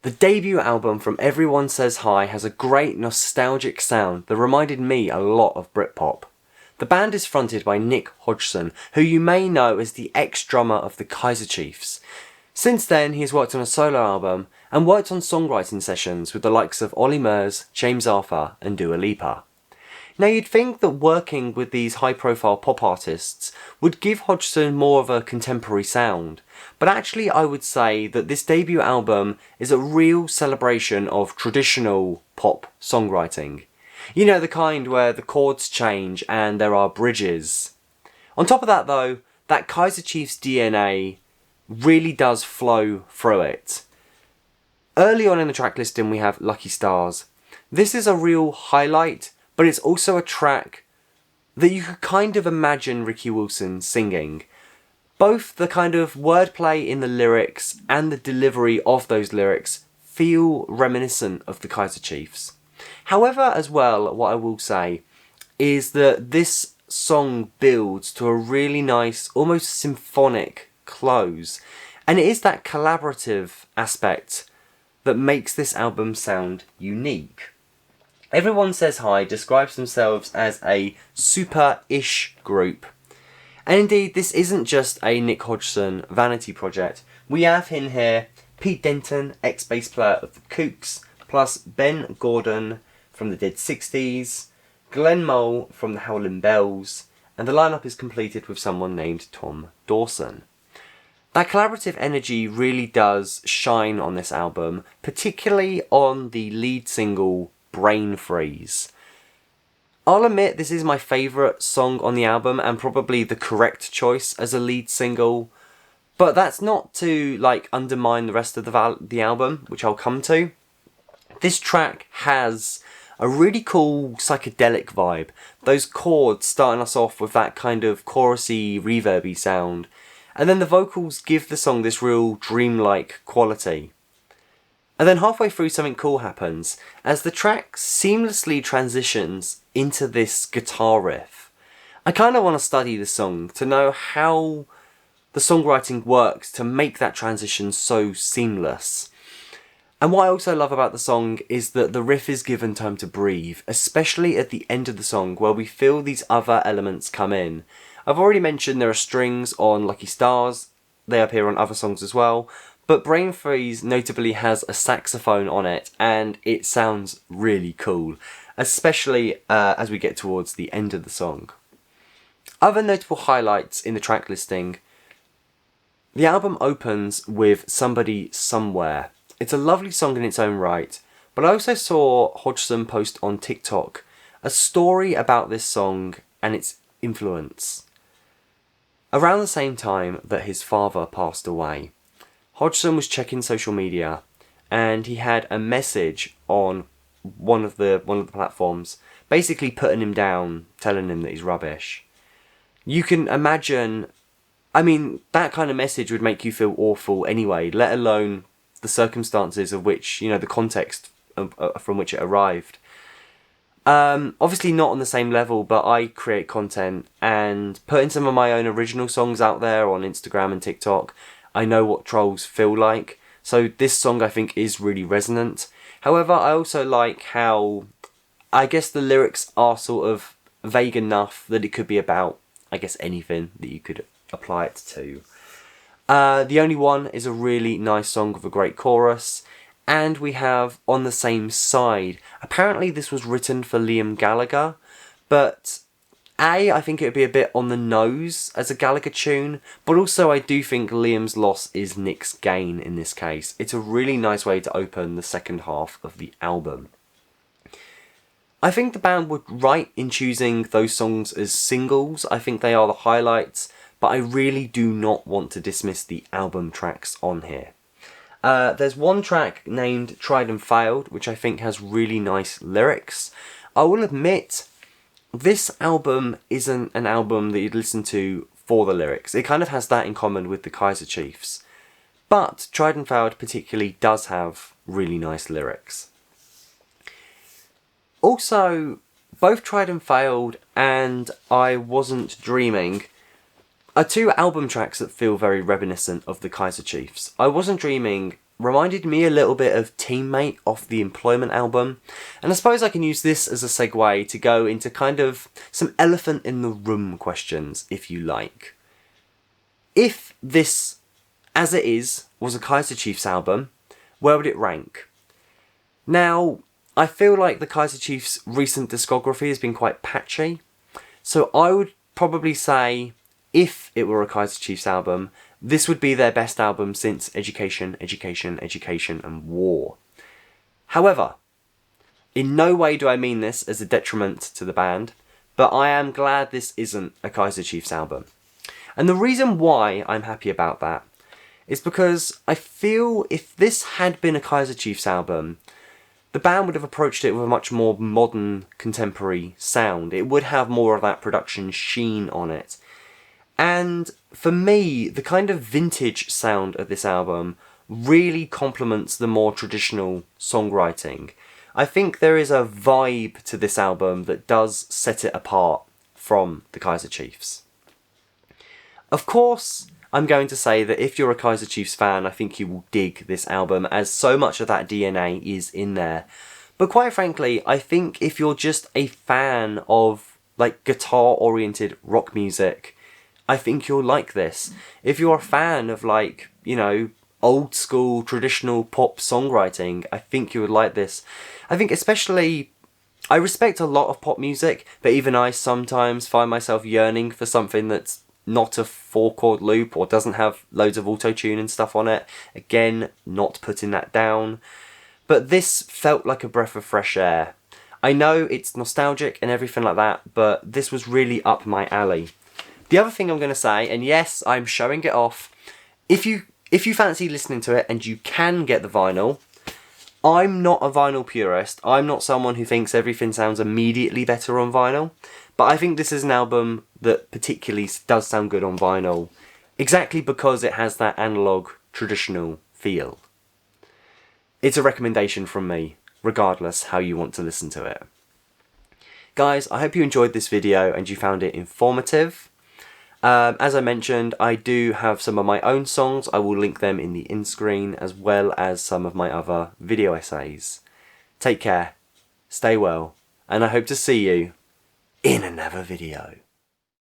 The debut album from Everyone Says Hi has a great nostalgic sound that reminded me a lot of Britpop. The band is fronted by Nick Hodgson, who you may know as the ex-drummer of the Kaiser Chiefs. Since then, he has worked on a solo album and worked on songwriting sessions with the likes of Ollie Murs, James Arthur and Dua Lipa. Now you'd think that working with these high-profile pop artists would give Hodgson more of a contemporary sound, but actually I would say that this debut album is a real celebration of traditional pop songwriting. You know, the kind where the chords change and there are bridges. On top of that though, that Kaiser Chiefs DNA really does flow through it. Early on in the track listing we have Lucky Stars. This is a real highlight, but it's also a track that you could kind of imagine Ricky Wilson singing. Both the kind of wordplay in the lyrics and the delivery of those lyrics feel reminiscent of the Kaiser Chiefs. However, as well, what I will say is that this song builds to a really nice, almost symphonic close. And it is that collaborative aspect that makes this album sound unique. Everyone Says Hi describes themselves as a super-ish group. And indeed, this isn't just a Nick Hodgson vanity project. We have in here Pete Denton, ex-bass player of the Kooks, plus Ben Gordon from the Dead 60s, Glenn Mole from the Howlin' Bells, and the lineup is completed with someone named Tom Dawson. That collaborative energy really does shine on this album, particularly on the lead single, Brain Freeze. I'll admit this is my favourite song on the album and probably the correct choice as a lead single, but that's not to undermine the rest of the album, which I'll come to. This track has a really cool psychedelic vibe. Those chords starting us off with that kind of chorusy, reverby sound, and then the vocals give the song this real dreamlike quality. And then halfway through something cool happens, as the track seamlessly transitions into this guitar riff. I kind of want to study the song to know how the songwriting works to make that transition so seamless. And what I also love about the song is that the riff is given time to breathe, especially at the end of the song where we feel these other elements come in. I've already mentioned there are strings on Lucky Stars, they appear on other songs as well, but Brain Freeze notably has a saxophone on it and it sounds really cool, especially as we get towards the end of the song. Other notable highlights in the track listing, the album opens with Somebody Somewhere. It's a lovely song in its own right, but I also saw Hodgson post on TikTok a story about this song and its influence. Around the same time that his father passed away, Hodgson was checking social media and he had a message on one of the platforms basically putting him down, telling him that he's rubbish. You can imagine, that kind of message would make you feel awful anyway, let alone the circumstances of which, the context from which it arrived. Obviously not on the same level, but I create content and putting some of my own original songs out there on Instagram and TikTok, I know what trolls feel like, so this song I think is really resonant. However, I also like how, I guess the lyrics are sort of vague enough that it could be about, anything that you could apply it to. The Only One is a really nice song with a great chorus, and we have On the Same Side. Apparently this was written for Liam Gallagher, but I think it would be a bit on the nose as a Gallagher tune, but also I do think Liam's loss is Nick's gain in this case. It's a really nice way to open the second half of the album. I think the band were right in choosing those songs as singles. I think they are the highlights, but I really do not want to dismiss the album tracks on here. There's one track named Tried and Failed, which I think has really nice lyrics. I will admit, this album isn't an album that you'd listen to for the lyrics. It kind of has that in common with the Kaiser Chiefs. But Tried and Failed particularly does have really nice lyrics. Also, both Tried and Failed and I Wasn't Dreaming are two album tracks that feel very reminiscent of the Kaiser Chiefs. I Wasn't Dreaming reminded me a little bit of Teammate off the Employment album, and I suppose I can use this as a segue to go into kind of some elephant in the room questions, if you like. If this, as it is, was a Kaiser Chiefs album, where would it rank? Now, I feel like the Kaiser Chiefs' recent discography has been quite patchy, so I would probably say, if it were a Kaiser Chiefs album, this would be their best album since Education, Education, Education and War. However, in no way do I mean this as a detriment to the band, but I am glad this isn't a Kaiser Chiefs album. And the reason why I'm happy about that is because I feel if this had been a Kaiser Chiefs album, the band would have approached it with a much more modern, contemporary sound. It would have more of that production sheen on it. And for me, the kind of vintage sound of this album really complements the more traditional songwriting. I think there is a vibe to this album that does set it apart from the Kaiser Chiefs. Of course, I'm going to say that if you're a Kaiser Chiefs fan, I think you will dig this album, as so much of that DNA is in there. But quite frankly, I think if you're just a fan of like guitar-oriented rock music, I think you'll like this. If you're a fan of like, you know, old school traditional pop songwriting, I think you would like this. I think especially, I respect a lot of pop music, but even I sometimes find myself yearning for something that's not a 4-chord loop or doesn't have loads of auto-tune and stuff on it. Again, not putting that down. But this felt like a breath of fresh air. I know it's nostalgic and everything like that, but this was really up my alley. The other thing I'm going to say, and yes, I'm showing it off, if you fancy listening to it and you can get the vinyl, I'm not a vinyl purist. I'm not someone who thinks everything sounds immediately better on vinyl, but I think this is an album that particularly does sound good on vinyl, exactly because it has that analog, traditional feel. It's a recommendation from me, regardless how you want to listen to it. Guys, I hope you enjoyed this video and you found it informative. As I mentioned, I do have some of my own songs. I will link them in the in-screen, as well as some of my other video essays. Take care, stay well, and I hope to see you in another video.